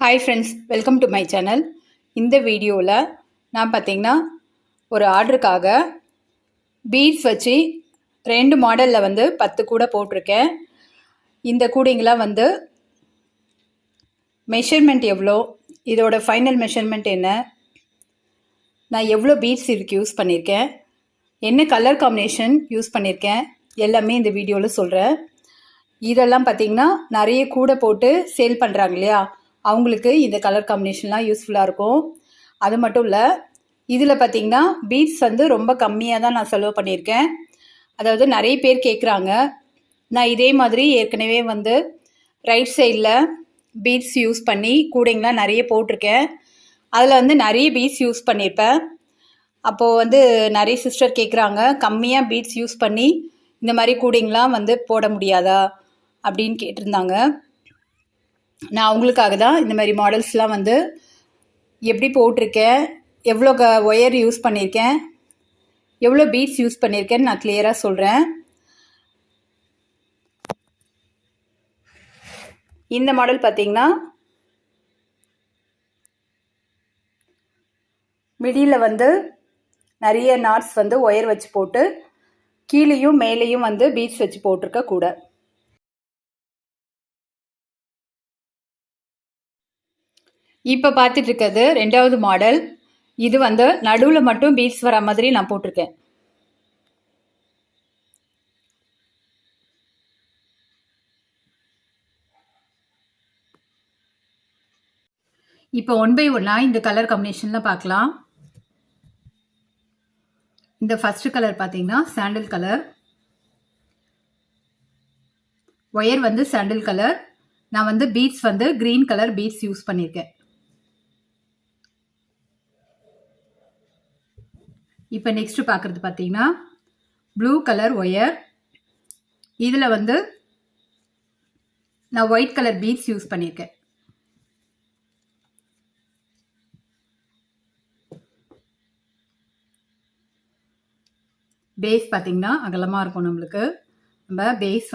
Hi friends, welcome to my channel. இந்த வீடியோவில் நான் பார்த்தீங்கன்னா ஒரு ஆர்டருக்காக பீட்ஸ் வச்சு 2 மாடலில் 10 கூடை போட்டிருக்கேன். இந்த கூடைங்களாம் மெஷர்மெண்ட் எவ்வளோ, இதோட ஃபைனல் மெஷர்மெண்ட் என்ன, நான் எவ்வளோ பீட்ஸ் இதுக்கு யூஸ் பண்ணியிருக்கேன், என்ன கலர் காம்பினேஷன் யூஸ் பண்ணியிருக்கேன், எல்லாமே இந்த வீடியோவில் சொல்கிறேன். இதெல்லாம் பார்த்திங்கன்னா நிறைய கூடை போட்டு சேல் பண்ணுறாங்க இல்லையா, அவங்களுக்கு இந்த கலர் காம்பினேஷன்லாம் யூஸ்ஃபுல்லாக இருக்கும். அது மட்டும் இல்லை, இதில் பார்த்திங்கன்னா பீட்ஸ் ரொம்ப கம்மியாக தான் நான் செலவு பண்ணியிருக்கேன். அதாவது நிறைய பேர் கேட்குறாங்க. நான் இதே மாதிரி ஏற்கனவே ரைட் சைடில் பீட்ஸ் யூஸ் பண்ணி கூடைங்களாம் நிறைய போட்டிருக்கேன். அதில் நிறைய பீட்ஸ் யூஸ் பண்ணியிருப்பேன். அப்போது நிறைய சிஸ்டர் கேட்குறாங்க, கம்மியாக பீட்ஸ் யூஸ் பண்ணி இந்த மாதிரி கூடைங்களாம் போட முடியாதா அப்படின்னு கேட்டிருந்தாங்க. நான் அவங்களுக்காக தான் இந்த மாதிரி மாடல்ஸ்லாம் எப்படி போட்டிருக்கேன், எவ்வளோ ஒயர் யூஸ் பண்ணியிருக்கேன், எவ்வளோ பீட்ஸ் யூஸ் பண்ணியிருக்கேன்னு நான் கிளியராக சொல்கிறேன். இந்த மாடல் பார்த்திங்கன்னா மிடியில் நிறைய நாட்ஸ் ஒயர் வச்சு போட்டு கீழேயும் மேலேயும் பீட்ஸ் வச்சு போட்டிருக்க கூட. இப்போ பார்த்துட்டு இருக்கிறது 2வது மாடல். இது நடுவில் மட்டும் பீட்ஸ் வர மாதிரி நான் போட்டிருக்கேன். இப்போ 1 by 1 இந்த கலர் காம்பினேஷன்லாம் பார்க்கலாம். இந்த ஃபர்ஸ்ட் கலர் பார்த்தீங்கன்னா sandal colour. Wire sandal colour. நான் beads green colour beads use பண்ணியிருக்கேன். இப்போ நெக்ஸ்ட் பார்க்குறது பார்த்தீங்கன்னா ப்ளூ கலர் ஒயர். இதில் நான் ஒயிட் கலர் பீட்ஸ் யூஸ் பண்ணியிருக்கேன். பேஸ் பார்த்தீங்கன்னா அகலமாக இருக்கும். நம்மளுக்கு நம்ம பேஸ்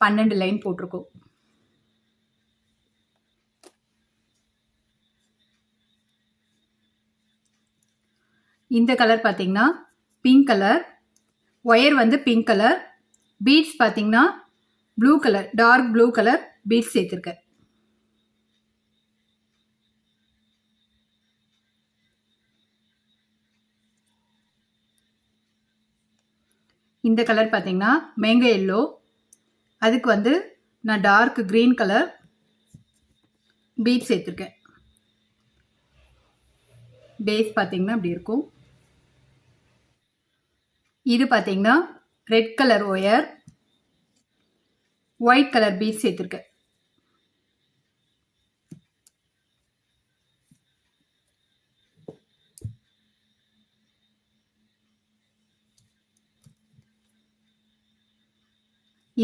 12 லைன் போட்டிருக்கோம். இந்த கலர் பார்த்தீங்கன்னா pink colour. Wire pink colour. Beads பார்த்தீங்கன்னா blue colour, dark blue colour beads சேர்த்துருக்கேன். இந்த கலர் பார்த்தீங்கன்னா மேங்கோ எல்லோ. அதுக்கு நான் டார்க் கிரீன் கலர் பீட்ஸ் சேர்த்துருக்கேன். பேஸ் பார்த்தீங்கன்னா அப்படி இருக்கும். இது பார்த்தீங்கன்னா red colour wire, white colour beads சேர்த்துருக்கேன்.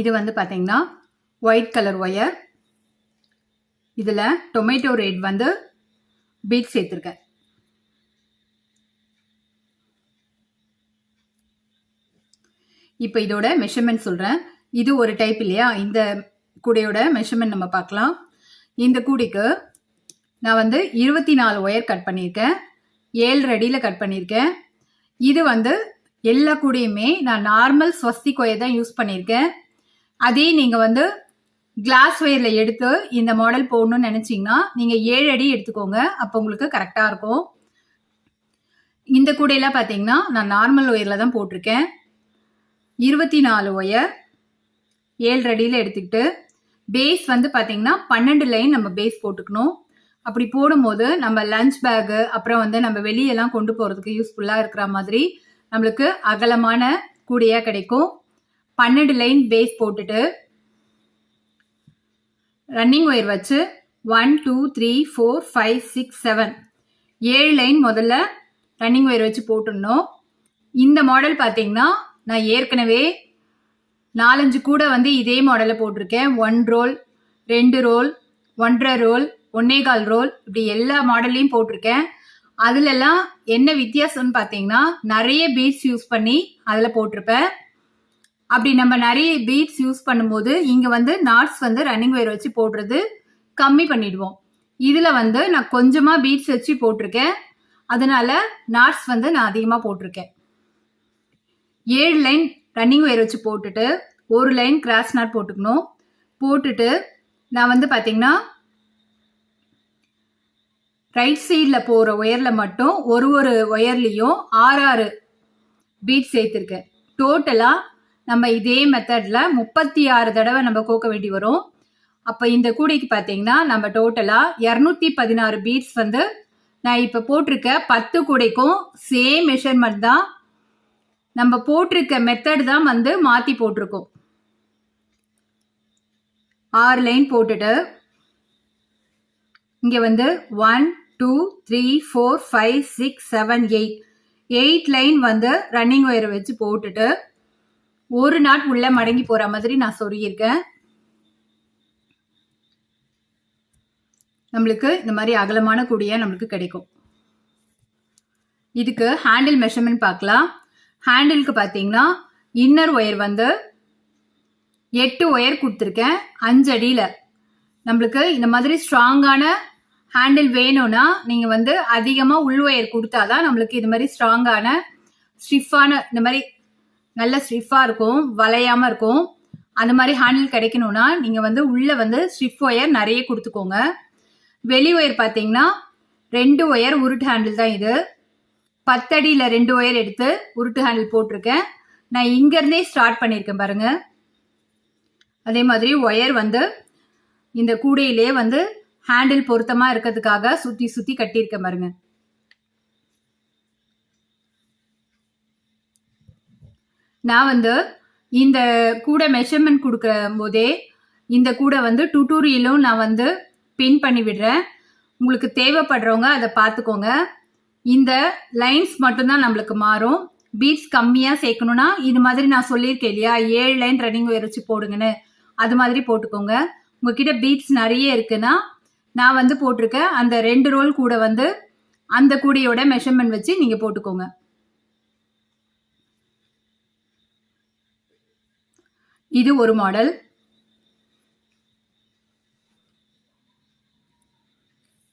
இது பார்த்தீங்கன்னா ஒயிட் கலர் ஒயர். இதில் டொமேட்டோ ரெட் பீட்ஸ் சேர்த்துருக்கேன். இப்போ இதோட மெஷர்மெண்ட் சொல்கிறேன். இது ஒரு டைப் இல்லையா, இந்த கூடையோட மெஷர்மெண்ட் நம்ம பார்க்கலாம். இந்த கூடைக்கு நான் 24 ஒயர் கட் பண்ணியிருக்கேன். 7 அடியில் கட் பண்ணியிருக்கேன். இது எல்லா கூடையுமே நான் நார்மல் ஸ்வஸ்திக் ஒயர் தான் யூஸ் பண்ணியிருக்கேன். அதே நீங்கள் கிளாஸ் ஒயரில் எடுத்து இந்த மாடல் போடணும்னு நினச்சிங்கன்னா நீங்கள் 7 அடி எடுத்துக்கோங்க. அப்போ உங்களுக்கு கரெக்டாக இருக்கும். இந்த கூடையெல்லாம் பார்த்தீங்கன்னா நான் நார்மல் ஒயரில் தான் போட்டிருக்கேன். 24 ஒயர் 7 அடியில் எடுத்துக்கிட்டு பேஸ் பார்த்தீங்கன்னா 12 லைன் நம்ம பேஸ் போட்டுக்கணும். அப்படி போடும்போது நம்ம லஞ்ச் பேக்கு அப்புறம் நம்ம வெளியெல்லாம் கொண்டு போகிறதுக்கு யூஸ்ஃபுல்லாக இருக்கிற மாதிரி நம்மளுக்கு அகலமான கூடையாக கிடைக்கும். 12 லைன் பேஸ் போட்டுட்டு ரன்னிங் ஒயர் வச்சு 1 2 3 4 5 6 7 7 லைன் முதல்ல ரன்னிங் ஒயர் வச்சு போட்டுடணும். இந்த மாடல் பார்த்தீங்கன்னா நான் ஏற்கனவே 4-5 கூட இதே மாடலில் போட்டிருக்கேன். 1 ரோல், 2 ரோல், 1.5 ரோல், 1.25 ரோல், இப்படி எல்லா மாடல்லையும் போட்டிருக்கேன். அதுலெல்லாம் என்ன வித்தியாசம்னு பார்த்தீங்கன்னா நிறைய பீட்ஸ் யூஸ் பண்ணி அதில் போட்டிருப்பேன். அப்படி நம்ம நிறைய பீட்ஸ் யூஸ் பண்ணும்போது இங்கே நாட்ஸ் ரன்னிங் ஒயர் வச்சு போடுறது கம்மி பண்ணிடுவோம். இதில் வந்து நான் கொஞ்சமாக பீட்ஸ் வச்சு போட்டிருக்கேன். அதனால நாட்ஸ் வந்து நான் அதிகமாக போட்டிருக்கேன். 7 லைன் ரன்னிங் ஒயர் வச்சு போட்டுட்டு ஒரு லைன் கிராஸ் நாட் போட்டுக்கணும். போட்டுட்டு நான் வந்து பார்த்தீங்கன்னா ரைட் சைடில் போகிற ஒயரில் மட்டும் ஒரு ஒயர்லேயும் 6 பீட்ஸ் சேர்த்துருக்கேன். டோட்டலாக நம்ம இதே மெத்தடில் 36 தடவை நம்ம கோக்க வேண்டி வரும். அப்போ இந்த கூடைக்கு பார்த்தீங்கன்னா நம்ம டோட்டலாக 216 பீட்ஸ் வந்து நான் இப்போ போட்டிருக்க 10 கூடைக்கும் சேம் மெஷர்மெண்ட் தான். நம்ம போட்டிருக்க மெத்தட் தான் வந்து மாற்றி போட்டிருக்கோம். 6 லைன் போட்டுட்டு இங்கே வந்து 1 2 3 4 5 6 7 8 லைன் வந்து ரன்னிங் ஒயரை வச்சு போட்டுட்டு ஒரு நாட் உள்ள மடங்கி போற மாதிரி நான் சொருகியிருக்கேன். நம்மளுக்கு இந்த மாதிரி அகலமான கூடையா நம்மளுக்கு கிடைக்கும். இதுக்கு ஹேண்டில் மெஷர்மெண்ட் பார்க்கலாம். ஹேண்டிலுக்கு பார்த்தீங்கன்னா இன்னர் ஒயர் வந்து 8 ஒயர் கொடுத்துருக்கேன் 5 அடியில். நம்மளுக்கு இந்த மாதிரி ஸ்ட்ராங்கான ஹேண்டில் வேணும்னா நீங்கள் வந்து அதிகமாக உள் ஒயர் கொடுத்தாதான் நம்மளுக்கு இது மாதிரி ஸ்ட்ராங்கான ஸ்டிஃபான இந்த மாதிரி நல்ல ஸ்டிஃபாக இருக்கும், வளையாமல் இருக்கும். அந்த மாதிரி ஹேண்டில் கிடைக்கணும்னா நீங்கள் வந்து உள்ளே வந்து ஸ்டிஃப் ஒயர் நிறைய கொடுத்துக்கோங்க. வெளி ஒயர் பார்த்தீங்கன்னா 2 ஒயர் உருட்டு ஹேண்டில் தான் இது. 10 அடியில் 2 ஒயர் எடுத்து உருட்டு ஹேண்டில் போட்டிருக்கேன். நான் இங்கேருந்தே ஸ்டார்ட் பண்ணியிருக்கேன் பாருங்க. அதே மாதிரி ஒயர் வந்து இந்த கூடையிலே வந்து ஹேண்டில் பொருத்தமாக இருக்கிறதுக்காக சுற்றி சுற்றி கட்டியிருக்கேன் பாருங்க. நான் வந்து இந்த கூடை மெஷர்மெண்ட் கொடுக்குற போதே இந்த கூடை வந்து டுட்டோரியலும் நான் வந்து பின் பண்ணி விடுறேன். உங்களுக்கு தேவைப்படுறவங்க அதை பார்த்துக்கோங்க. இந்த லைன்ஸ் மட்டும்தான் நம்மளுக்கு மாறும். பீட்ஸ் கம்மியாக சேர்க்கணும்னா இது மாதிரி நான் சொல்லியிருக்கேன் இல்லையா, 7 லைன் ரன்னிங் ஒயர் வச்சு போடுங்கன்னு, அது மாதிரி போட்டுக்கோங்க. உங்ககிட்ட பீட்ஸ் நிறைய இருக்குன்னா நான் வந்து போட்டிருக்கேன் அந்த 2 ரோல் கூட வந்து அந்த கூடையோட மெஷர்மெண்ட் வச்சு நீங்கள் போட்டுக்கோங்க. இது ஒரு மாடல்.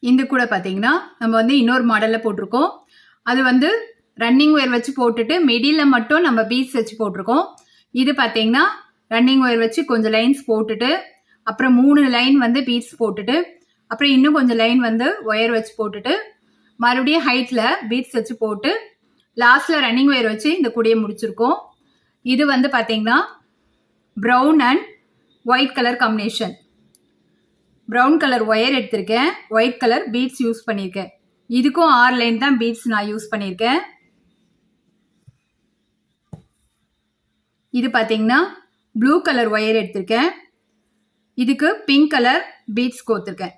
இந்த கூட பார்த்தீங்கன்னா நம்ம வந்து இன்னொரு மாடலில் போட்டிருக்கோம். அது வந்து ரன்னிங் ஒயர் வச்சு போட்டுட்டு மிடில் மட்டும் நம்ம பீட்ஸ் வச்சு போட்டிருக்கோம். இது பார்த்தீங்கன்னா ரன்னிங் ஒயர் வச்சு கொஞ்சம் லைன்ஸ் போட்டுட்டு அப்புறம் 3 லைன் வந்து பீட்ஸ் போட்டுட்டு அப்புறம் இன்னும் கொஞ்சம் லைன் வந்து ஒயர் வச்சு போட்டுட்டு மறுபடியும் ஹைட்டில் பீட்ஸ் வச்சு போட்டு லாஸ்ட்டில் ரன்னிங் ஒயர் வச்சு இந்த கூடையை முடிச்சிருக்கோம். இது வந்து பார்த்தீங்கன்னா brown and white colour combination. Brown colour wire எடுத்திருக்கேன், ஒயிட் கலர் பீட்ஸ் யூஸ் பண்ணியிருக்கேன். இதுக்கும் 6 லைன் தான் பீட்ஸ் நான் யூஸ் பண்ணியிருக்கேன். இது பார்த்தீங்கன்னா ப்ளூ கலர் ஒயர் எடுத்திருக்கேன். இதுக்கு பிங்க் கலர் பீட்ஸ் கோத்திருக்கேன்.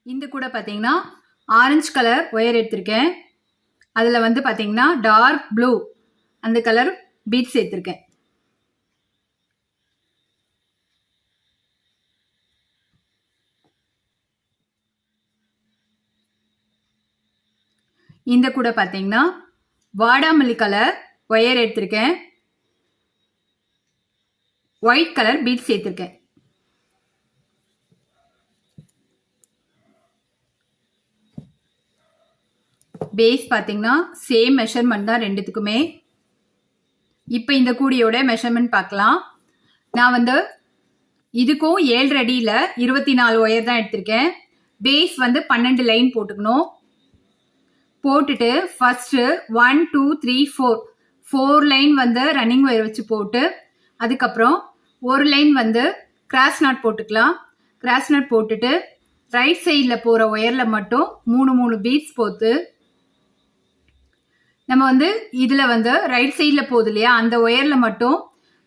இந்த கூட பார்த்தீங்கன்னா ஆரஞ்சு கலர் ஒயர் எடுத்திருக்கேன். அதில் வந்து பார்த்தீங்கன்னா டார்க் ப்ளூ அந்த கலர் பீட்ஸ் சேர்த்துருக்கேன். இந்த கூட பார்த்தீங்கன்னா வாடாமல்லி கலர் ஒயர் எடுத்திருக்கேன், ஒயிட் கலர் பீட்ஸ் சேர்த்துருக்கேன். பேஸ் பார்த்தீங்கன்னா சேம் மெஷர்மெண்ட் தான் ரெண்டுத்துக்குமே. இப்போ இந்த கூடையோட மெஷர்மெண்ட் பார்க்கலாம். நான் வந்து இதுக்கும் 7 அடியில் 24 ஒயர் தான் எடுத்திருக்கேன். பேஸ் வந்து 12 லைன் போட்டுக்கணும். போட்டுட்டு ஃபர்ஸ்ட் 1 2 3 4 லைன் வந்து ரன்னிங் ஒயர் வச்சு போட்டு அதுக்கப்புறம் ஒரு லைன் வந்து கிராஸ் நாட் போட்டுக்கலாம். கிராஸ் நாட் போட்டுட்டு ரைட் சைடில் போகிற ஒயரில் மட்டும் 3 பீட்ஸ் போட்டு நம்ம வந்து இதில் வந்து ரைட் சைடில் போகுது இல்லையா அந்த ஒயரில் மட்டும்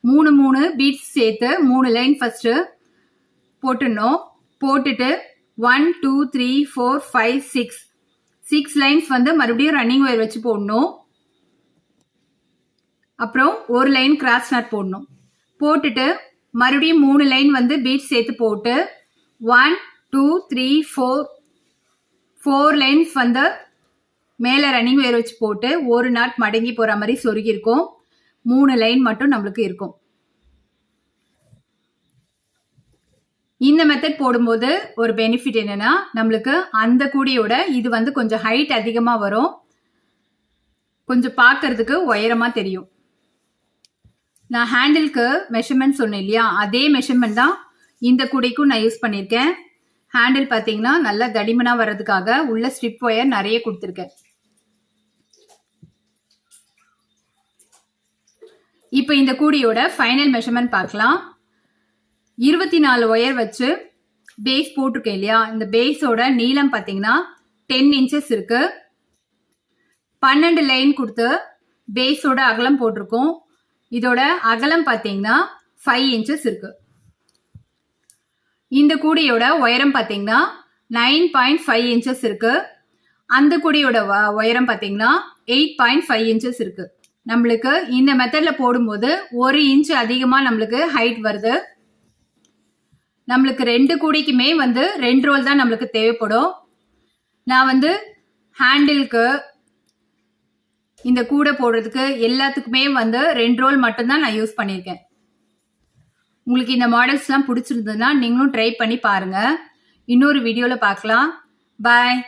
3 பீட்ஸ் சேர்த்து 3 லைன் ஃபர்ஸ்ட்டு போட்டுடணும். போட்டுட்டு 1 2 3 4 5 6 லைன்ஸ் வந்து மறுபடியும் ரன்னிங் ஒயர் வச்சு போடணும். அப்புறம் ஒரு லைன் கிராஸ் நாட் போடணும். போட்டுட்டு மறுபடியும் 3 லைன் வந்து பீட்ஸ் சேர்த்து போட்டு 1 2 3 4 லைன்ஸ் வந்து மேலே ரன்னிங் ஒயர் வச்சு போட்டு ஒரு நாட் மடங்கி போகிற மாதிரி சொருகி இருக்கும். 3 லைன் மட்டும் நம்மளுக்கு இருக்கும். இந்த மெத்தட் போடும்போது ஒரு பெனிஃபிட் என்னன்னா நம்மளுக்கு அந்த கூடையோட இது வந்து கொஞ்சம் ஹைட் அதிகமாக வரும், கொஞ்சம் பார்க்கறதுக்கு உயரமாக தெரியும். நான் ஹேண்டிலுக்கு மெஷர்மெண்ட் சொன்னேன் இல்லையா, அதே மெஷர்மெண்ட் தான் இந்த கூடைக்கும் நான் யூஸ் பண்ணியிருக்கேன். ஹேண்டில் பார்த்தீங்கன்னா நல்லா தடிமனாக வர்றதுக்காக உள்ள ஸ்ட்ரிப் ஒயர் நிறைய கொடுத்துருக்கேன். இப்போ இந்த கூடையோட ஃபைனல் மெஷர்மெண்ட் பார்க்கலாம். 24 ஒயர் வச்சு பேஸ் போட்டிருக்கேன் இல்லையா, இந்த பேஸோட நீளம் பார்த்தீங்கன்னா 10 இன்ச்சஸ் இருக்கு. 12 லைன் கொடுத்து பேஸோட அகலம் போட்டிருக்கோம். இதோட அகலம் பார்த்தீங்கன்னா 5 இன்ச்சஸ் இருக்கு. இந்த கூடையோட உயரம் பார்த்தீங்கன்னா 9.5 இன்ச்சஸ் இருக்கு. அந்த கூடையோட உயரம் பார்த்தீங்கன்னா 8.5 இன்ச்சஸ் இருக்கு. நம்மளுக்கு இந்த மெத்தட்ல போடும்போது 1 இன்ச் அதிகமாக நம்மளுக்கு ஹைட் வருது. நம்மளுக்கு 2 கூடைக்குமே வந்து 2 ரோல் தான் நம்மளுக்கு தேவைப்படும். நான் வந்து ஹேண்டிலுக்கு இந்த கூடை போடுறதுக்கு எல்லாத்துக்குமே வந்து 2 ரோல் மட்டும்தான் நான் யூஸ் பண்ணியிருக்கேன். உங்களுக்கு இந்த மாடல்ஸ்லாம் பிடிச்சிருந்ததுன்னா நீங்களும் ட்ரை பண்ணி பாருங்க. இன்னொரு வீடியோவில் பார்க்கலாம். பாய்.